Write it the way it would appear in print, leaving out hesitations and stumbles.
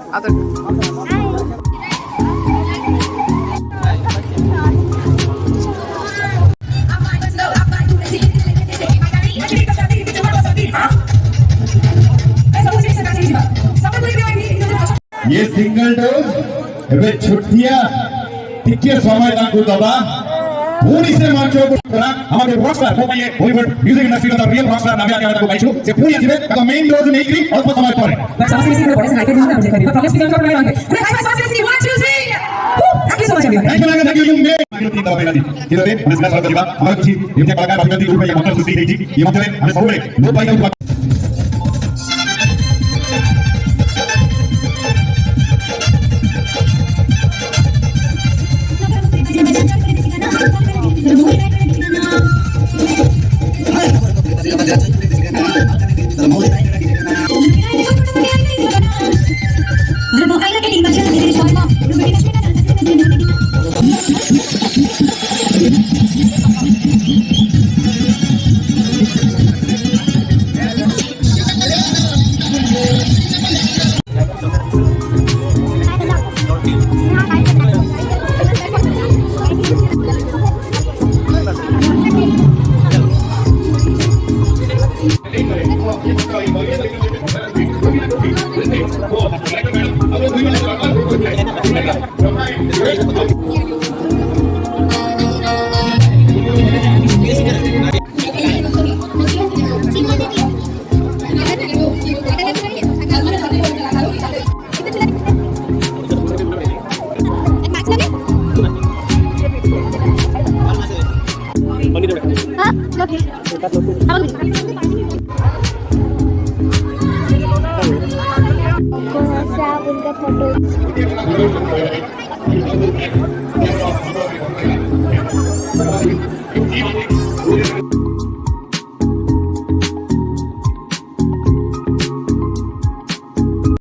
Other. ये single dose एबे छुट्टिया टिके समय लागू दबा পুনি সে মঞ্চ করা আমাদের রকস্টার মোবাইলে বলিউড মিউজিক ইন্ডাস্ট্রি কা রিয়েল রকস্টার নামে আগে আমরা পাইছো সে পুনি আসবে তার মেইন রোজ নেই কি অল্প সময় পরে সমস্ত মিসিং করে হাইতে দিন আমি দেখাই প্রবলেম স্পিকার করে লাগে গুড হাই সমস্ত missing 1 2 3 thank you so much everyone thank you मे আমি তিন দাও পেলাদি কিরে পুরস্কার সরকার দিবা আমার কিছু এমনি কলাকার ভাবি রূপে এই মন্ত্র সৃষ্টি ହେଇଛି এই মন্ত্রে আমি সবুলে নো পাই না फोटो